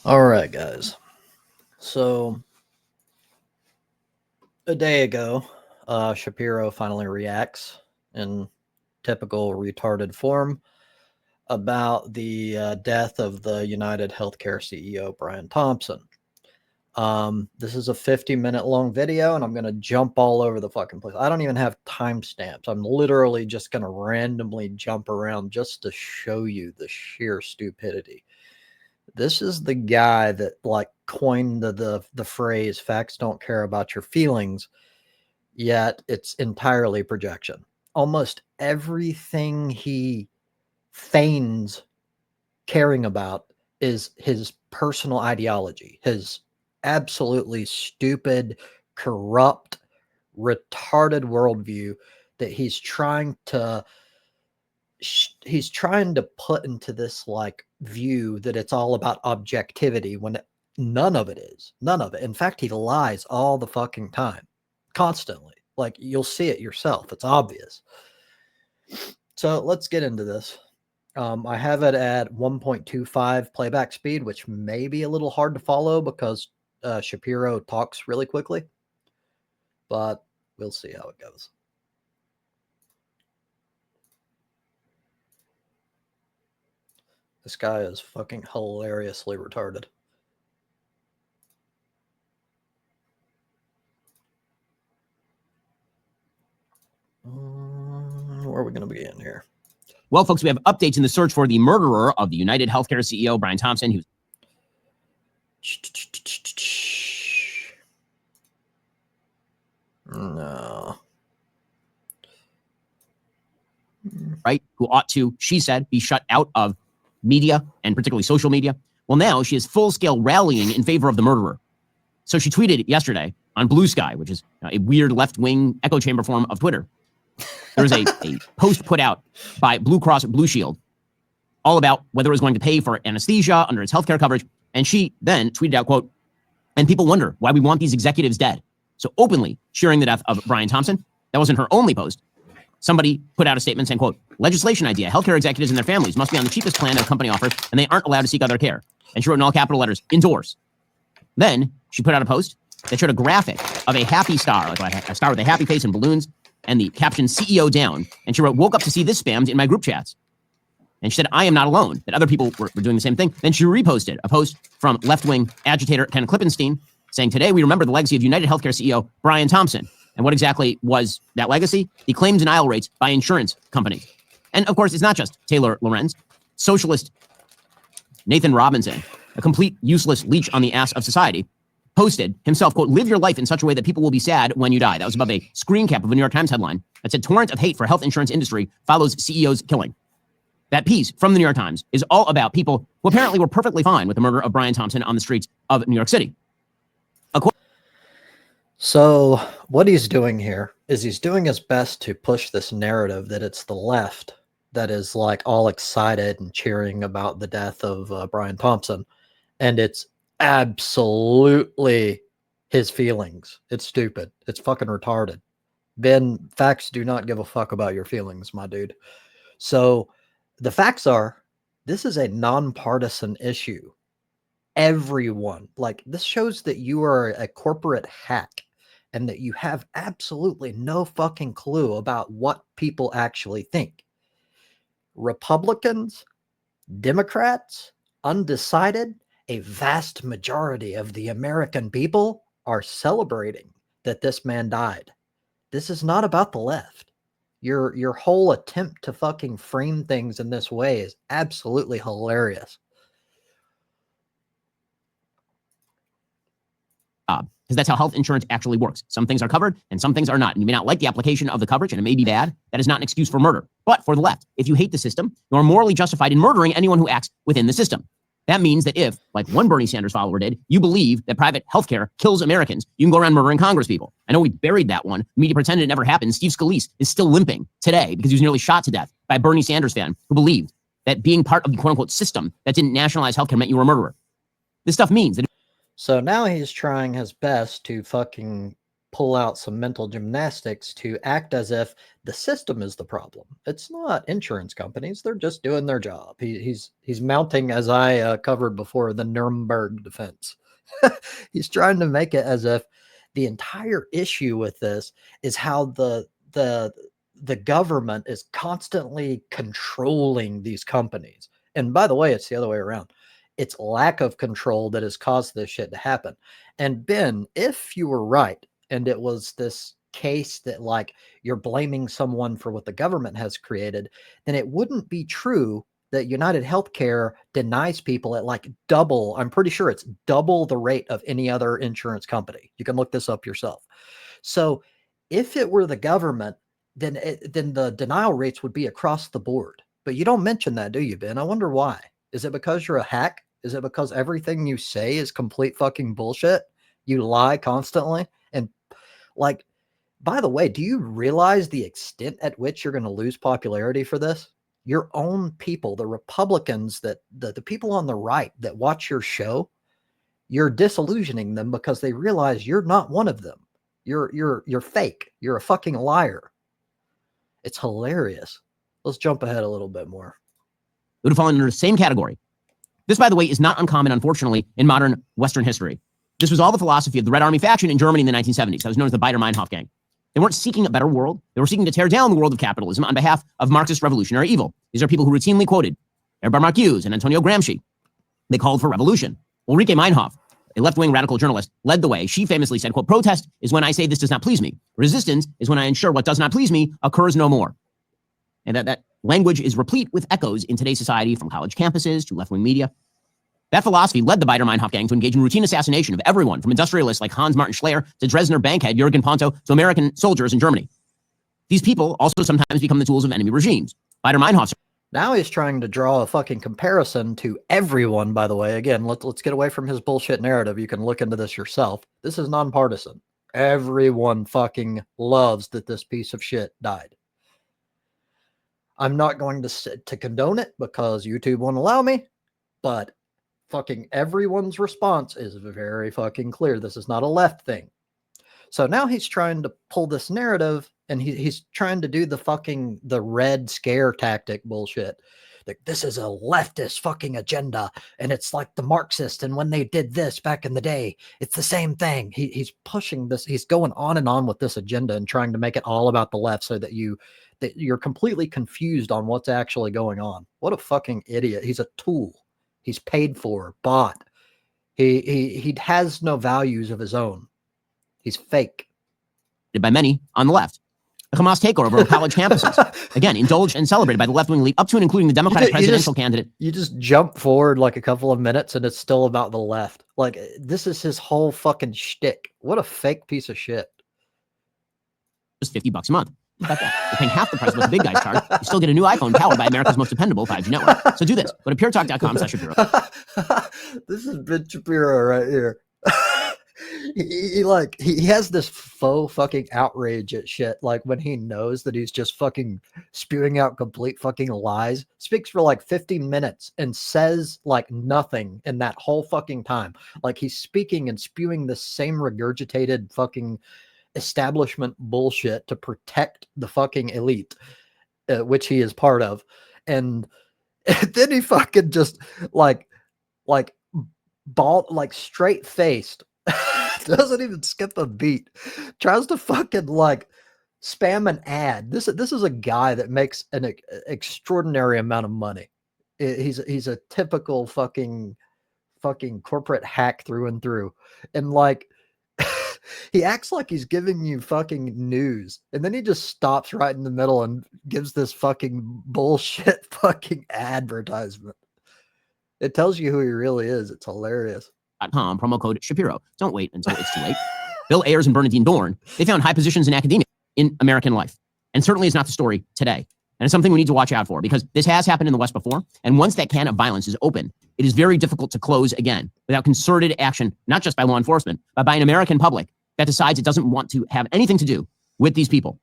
All right, guys. So a day ago, Shapiro finally reacts in typical retarded form about the death of the United Healthcare CEO, Brian Thompson. This is a 50-minute long video, and I'm going to jump all over the fucking place. I don't even have timestamps. I'm literally just going to randomly jump around just to show you the sheer stupidity. This is the guy that like coined the phrase "facts don't care about your feelings," yet it's entirely projection. Almost everything he feigns caring about is his personal ideology, his absolutely stupid, corrupt, retarded worldview that he's trying to put into this like view that it's all about objectivity when none of it is. None of it. In fact, he lies all the fucking time, constantly. Like you'll see it yourself. It's obvious. So let's get into this. I have it at 1.25 playback speed, which may be a little hard to follow because Shapiro talks really quickly, but we'll see how it goes. This guy is fucking hilariously retarded. Where are we going to begin here? Well, folks, we have updates in the search for the murderer of the United Healthcare CEO, Brian Thompson, who's no. Right, who ought to, she said, be shut out of media and particularly social media. Well, now she is full-scale rallying in favor of the murderer. So she tweeted yesterday on Blue Sky, which is a weird left-wing echo chamber form of Twitter. There was a post put out by Blue Cross Blue Shield all about whether it was going to pay for anesthesia under its healthcare coverage. And she then tweeted out, quote, "And people wonder why we want these executives dead." So openly cheering the death of Brian Thompson. That wasn't her only post. Somebody put out a statement saying, quote, "Legislation idea. Healthcare executives and their families must be on the cheapest plan that a company offers, and they aren't allowed to seek other care." And she wrote in all capital letters, "Endorse." Then she put out a post that showed a graphic of a happy star, like a star with a happy face and balloons, and the caption "CEO down." And she wrote, "Woke up to see this spammed in my group chats." And she said, "I am not alone," that other people were doing the same thing. Then she reposted a post from left-wing agitator Ken Klippenstein saying, "Today we remember the legacy of United Healthcare CEO Brian Thompson." And what exactly was that legacy? The claim denial rates by insurance companies. And of course, it's not just Taylor Lorenz. Socialist Nathan Robinson, a complete useless leech on the ass of society, posted himself, quote, "Live your life in such a way that people will be sad when you die." That was above a screen cap of a New York Times headline that said, "Torrent of hate for health insurance industry follows CEO's killing." That piece from the New York Times is all about people who apparently were perfectly fine with the murder of Brian Thompson on the streets of New York City. So what he's doing here is he's doing his best to push this narrative that it's the left that is like all excited and cheering about the death of Brian Thompson. And it's absolutely his feelings. It's stupid. It's fucking retarded. Ben, facts do not give a fuck about your feelings, my dude. So the facts are, this is a nonpartisan issue. Everyone, like, this shows that you are a corporate hack and that you have absolutely no fucking clue about what people actually think. Republicans, Democrats, undecided, a vast majority of the American people are celebrating that this man died. This is not about the left. Your whole attempt to fucking frame things in this way is absolutely hilarious. Because that's how health insurance actually works. Some things are covered and some things are not. And you may not like the application of the coverage and it may be bad. That is not an excuse for murder. But for the left, if you hate the system, you are morally justified in murdering anyone who acts within the system. That means that if, like one Bernie Sanders follower did, you believe that private healthcare kills Americans, you can go around murdering Congress people. I know we buried that one. The media pretended it never happened. Steve Scalise is still limping today because he was nearly shot to death by a Bernie Sanders fan who believed that being part of the quote-unquote system that didn't nationalize healthcare meant you were a murderer. This stuff means that... So now he's trying his best to fucking pull out some mental gymnastics to act as if the system is the problem. It's not insurance companies; they're just doing their job. He's mounting, as I covered before, the Nuremberg defense. He's trying to make it as if the entire issue with this is how the government is constantly controlling these companies. And by the way, it's the other way around. It's lack of control that has caused this shit to happen. And Ben, if you were right, and it was this case that like you're blaming someone for what the government has created, then it wouldn't be true that United Healthcare denies people at like double. I'm pretty sure it's double the rate of any other insurance company. You can look this up yourself. So if it were the government, then the denial rates would be across the board. But you don't mention that, do you, Ben? I wonder why. Is it because you're a hack? Is it because everything you say is complete fucking bullshit? You lie constantly? And like, by the way, do you realize the extent at which you're going to lose popularity for this? Your own people, the Republicans, that the people on the right that watch your show, you're disillusioning them because they realize you're not one of them. You're fake. You're a fucking liar. It's hilarious. Let's jump ahead a little bit more. It would fall under the same category. This, by the way, is not uncommon, unfortunately, in modern Western history. This was all the philosophy of the Red Army faction in Germany in the 1970s. That was known as the Baader-Meinhof gang. They weren't seeking a better world. They were seeking to tear down the world of capitalism on behalf of Marxist revolutionary evil. These are people who routinely quoted Herbert Marcuse and Antonio Gramsci. They called for revolution. Ulrike Meinhof, a left-wing radical journalist, led the way. She famously said, quote, "Protest is when I say this does not please me. Resistance is when I ensure what does not please me occurs no more." And that language is replete with echoes in today's society, from college campuses to left-wing media. That philosophy led the Baader-Meinhof gang to engage in routine assassination of everyone from industrialists like Hans-Martin Schleyer to Dresdner bankhead Jürgen Ponto to American soldiers in Germany. These people also sometimes become the tools of enemy regimes. Baader-Meinhof. Now he's trying to draw a fucking comparison to everyone, by the way. Again, let's get away from his bullshit narrative. You can look into this yourself. This is nonpartisan. Everyone fucking loves that this piece of shit died. I'm not going to condone it because YouTube won't allow me, but fucking everyone's response is very fucking clear. This is not a left thing. So now he's trying to pull this narrative, and he's trying to do the Red Scare tactic bullshit. Like, this is a leftist fucking agenda, and it's like the Marxist, and when they did this back in the day, it's the same thing. He's pushing this. He's going on and on with this agenda and trying to make it all about the left so that you're completely confused on what's actually going on. What a fucking idiot. He's a tool. He's paid for, bought. He has no values of his own. He's fake. By many on the left. The Hamas takeover of college campuses. Again, indulged and celebrated by the left-wing elite, up to and including the Democratic presidential candidate. You just jump forward like a couple of minutes and it's still about the left. Like, this is his whole fucking shtick. What a fake piece of shit. Just $50 a month. You're paying half the price of what the big guys charge. You still get a new iPhone powered by America's most dependable 5G network. So do this. Go to puretalk.com/Shapiro. This is Ben Shapiro right here. He has this faux fucking outrage at shit. Like, when he knows that he's just fucking spewing out complete fucking lies, speaks for like 15 minutes and says like nothing in that whole fucking time. Like, he's speaking and spewing the same regurgitated fucking establishment bullshit to protect the fucking elite, which he is part of. And then he fucking just like straight faced, doesn't even skip a beat, tries to fucking like spam an ad. This is a guy that makes an extraordinary amount of money. He's a typical fucking corporate hack through and through. And like, he acts like he's giving you fucking news, and then he just stops right in the middle and gives this fucking bullshit fucking advertisement. It tells you who he really is. It's hilarious. .com, promo code Shapiro. Don't wait until it's too late. Bill Ayers and Bernadine Dorn, they found high positions in academia in American life. And certainly is not the story today. And it's something we need to watch out for, because this has happened in the West before. And once that can of violence is open, it is very difficult to close again without concerted action, not just by law enforcement, but by an American public that decides it doesn't want to have anything to do with these people.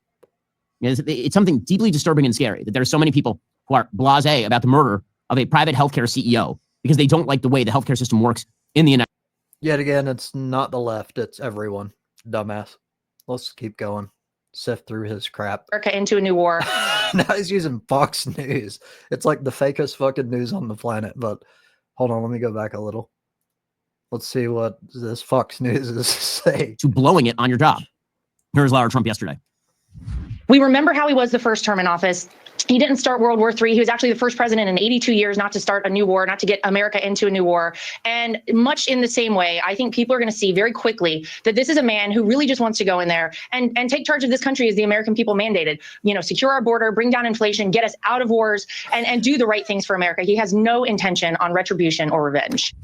It's something deeply disturbing and scary that there are so many people who are blasé about the murder of a private healthcare CEO because they don't like the way the healthcare system works in the United States. Yet again, it's not the left. It's everyone. Dumbass. Let's keep going. Sift through his crap. America into a new war. Now he's using Fox News. It's like the fakest fucking news on the planet. But hold on, let me go back a little. Let's see what this Fox News is saying. To blowing it on your job. Here's Lara Trump yesterday. We remember how he was the first term in office. He didn't start World War III. He was actually the first president in 82 years not to start a new war, not to get America into a new war. And much in the same way, I think people are going to see very quickly that this is a man who really just wants to go in there and take charge of this country as the American people mandated. You know, secure our border, bring down inflation, get us out of wars, and do the right things for America. He has no intention on retribution or revenge.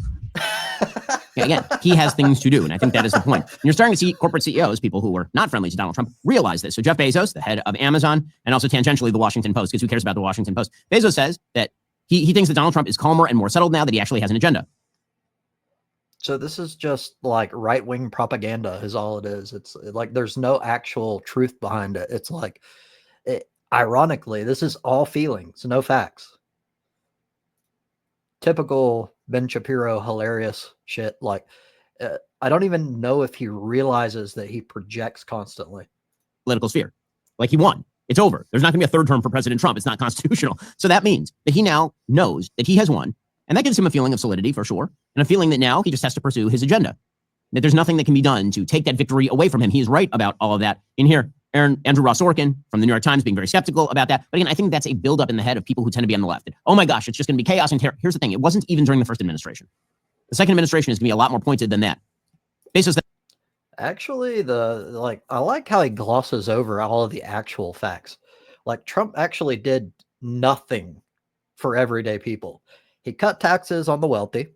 Yeah, again, he has things to do, and I think that is the point. And you're starting to see corporate CEOs, people who were not friendly to Donald Trump, realize this. So Jeff Bezos, the head of Amazon, and also tangentially the Washington Post, because who cares about the Washington Post? Bezos says that he thinks that Donald Trump is calmer and more settled now, that he actually has an agenda. So this is just like right-wing propaganda is all it is. It's like there's no actual truth behind it. It's like, ironically, this is all feelings, no facts. Typical Ben Shapiro hilarious shit. Like, I don't even know if he realizes that he projects constantly. Political sphere. Like, he won. It's over. There's not going to be a third term for President Trump. It's not constitutional. So that means that he now knows that he has won. And that gives him a feeling of solidity for sure. And a feeling that now he just has to pursue his agenda. That there's nothing that can be done to take that victory away from him. He is right about all of that. In here, Andrew Ross Sorkin from the New York Times being very skeptical about that. But again, I think that's a buildup in the head of people who tend to be on the left. That, oh my gosh, it's just going to be chaos and terror. Here's the thing. It wasn't even during the first administration. The second administration is going to be a lot more pointed than that. Bezos. Actually, I like how he glosses over all of the actual facts. Like, Trump actually did nothing for everyday people. He cut taxes on the wealthy.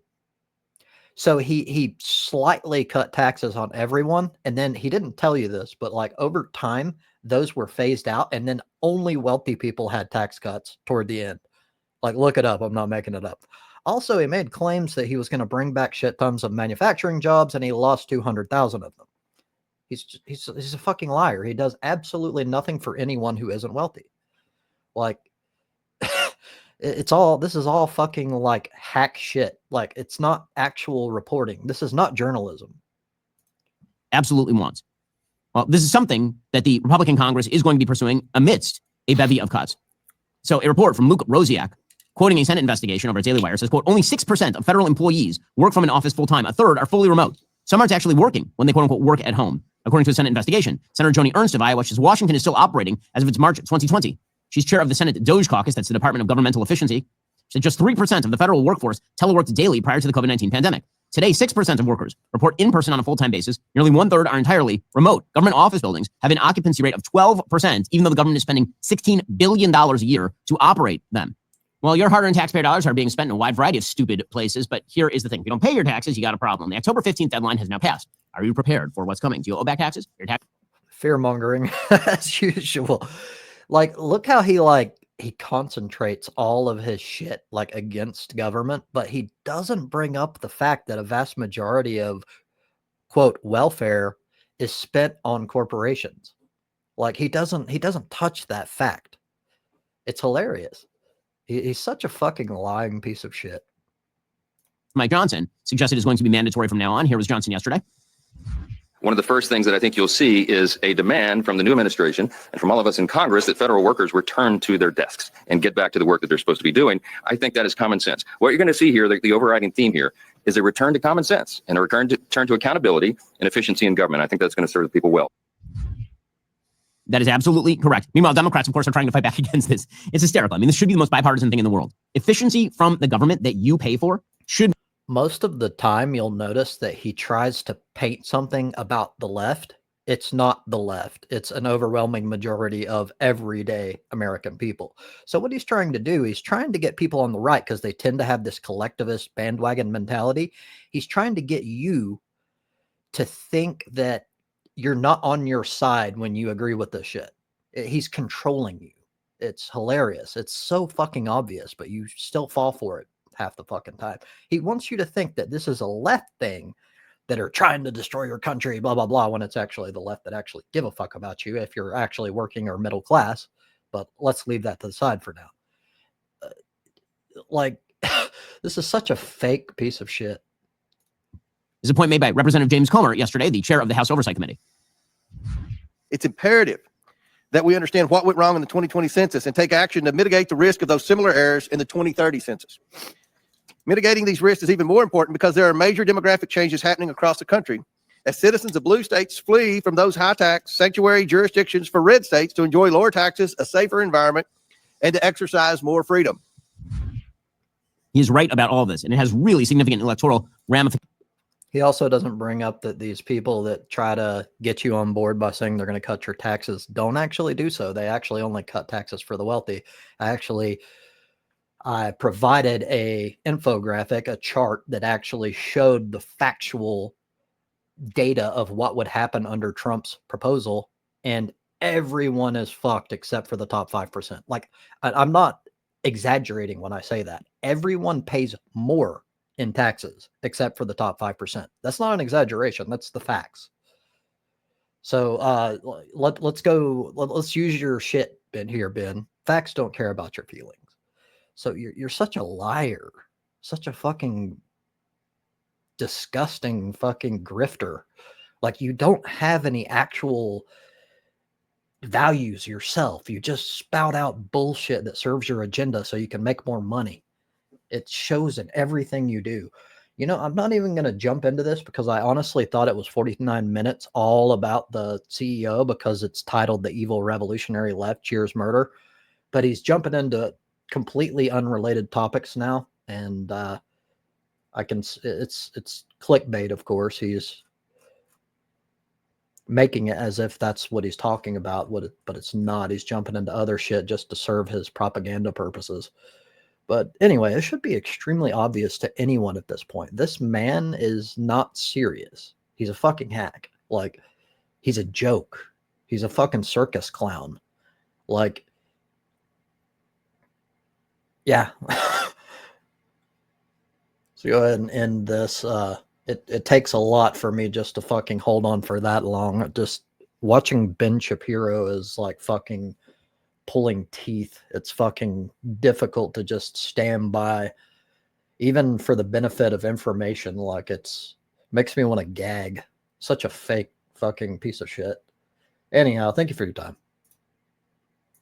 So he slightly cut taxes on everyone. And then he didn't tell you this, but like over time, those were phased out. And then only wealthy people had tax cuts toward the end. Like, look it up. I'm not making it up. Also, he made claims that he was going to bring back shit tons of manufacturing jobs, and he lost 200,000 of them. He's a fucking liar. He does absolutely nothing for anyone who isn't wealthy. Like, this is all fucking like hack shit. Like, it's not actual reporting. This is not journalism. Absolutely wants. Well, this is something that the Republican Congress is going to be pursuing amidst a bevy of cuts. So a report from Luke Rosiak, quoting a Senate investigation over at Daily Wire, says, quote, only 6% of federal employees work from an office full-time. A third are fully remote. Some aren't actually working when they, quote unquote, work at home. According to a Senate investigation, Senator Joni Ernst of Iowa says Washington is still operating as of its March 2020. She's chair of the Senate DOGE caucus, that's the Department of Governmental Efficiency. She said just 3% of the federal workforce teleworked daily prior to the COVID-19 pandemic. Today, 6% of workers report in person on a full-time basis. Nearly one-third are entirely remote. Government office buildings have an occupancy rate of 12%, even though the government is spending $16 billion a year to operate them. Well, your hard-earned taxpayer dollars are being spent in a wide variety of stupid places, but here is the thing. If you don't pay your taxes, you got a problem. The October 15th deadline has now passed. Are you prepared for what's coming? Do you owe back taxes? Fear-mongering, as usual. Like, look how he concentrates all of his shit like against government, but he doesn't bring up the fact that a vast majority of, quote, welfare is spent on corporations. Like, he doesn't touch that fact. It's hilarious. He's such a fucking lying piece of shit. Mike Johnson suggested it's going to be mandatory from now on. Here was Johnson yesterday. One of the first things that I think you'll see is a demand from the new administration and from all of us in Congress that federal workers return to their desks and get back to the work that they're supposed to be doing. I think that is common sense. What you're going to see here, the overriding theme here, is a return to common sense and a return to accountability and efficiency in government. I think that's going to serve the people well. That is absolutely correct. Meanwhile, Democrats, of course, are trying to fight back against this. It's hysterical. I mean, this should be the most bipartisan thing in the world. Efficiency from the government that you pay for should. Most of the time, you'll notice that he tries to paint something about the left. It's not the left. It's an overwhelming majority of everyday American people. So what he's trying to do, he's trying to get people on the right because they tend to have this collectivist bandwagon mentality. He's trying to get you to think that you're not on your side when you agree with this shit. He's controlling you. It's hilarious. It's so fucking obvious, but you still fall for it half the fucking time. He wants you to think that this is a left thing that are trying to destroy your country, blah, blah, blah, when it's actually the left that actually give a fuck about you if you're actually working or middle class. But let's leave that to the side for now. This is such a fake piece of shit. This is a point made by Representative James Comer yesterday, the chair of the House Oversight Committee. It's imperative that we understand what went wrong in the 2020 census and take action to mitigate the risk of those similar errors in the 2030 census. Mitigating these risks is even more important because there are major demographic changes happening across the country as citizens of blue states flee from those high tax sanctuary jurisdictions for red states to enjoy lower taxes, a safer environment, and to exercise more freedom. He is right about all of this, and it has really significant electoral ramifications. He also doesn't bring up that these people that try to get you on board by saying they're going to cut your taxes don't actually do so. They actually only cut taxes for the wealthy. I provided a infographic, a chart that actually showed the factual data of what would happen under Trump's proposal, and everyone is fucked except for the top 5%. Like, I'm not exaggerating when I say that. Everyone pays more in taxes except for the top 5%. That's not an exaggeration. That's the facts. So let's use your shit, Ben. Facts don't care about your feelings. So you're such a liar, such a fucking disgusting fucking grifter. Like, you don't have any actual values yourself. You just spout out bullshit that serves your agenda so you can make more money. It shows in everything you do. You know, I'm not even going to jump into this because I honestly thought it was 49 minutes all about the CEO because it's titled The Evil Revolutionary Left Cheers Murder. But he's jumping into completely unrelated topics now. And it's clickbait, of course. He's making it as if that's what he's talking about, but it's not. He's jumping into other shit just to serve his propaganda purposes. But anyway, it should be extremely obvious to anyone at this point. This man is not serious. He's a fucking hack. Like, he's a joke. He's a fucking circus clown. Like, yeah. So go ahead and end this. It takes a lot for me just to fucking hold on for that long. Just watching Ben Shapiro is like fucking pulling teeth. It's fucking difficult to just stand by, even for the benefit of information. Like, makes me want to gag. Such a fake fucking piece of shit. Anyhow, thank you for your time.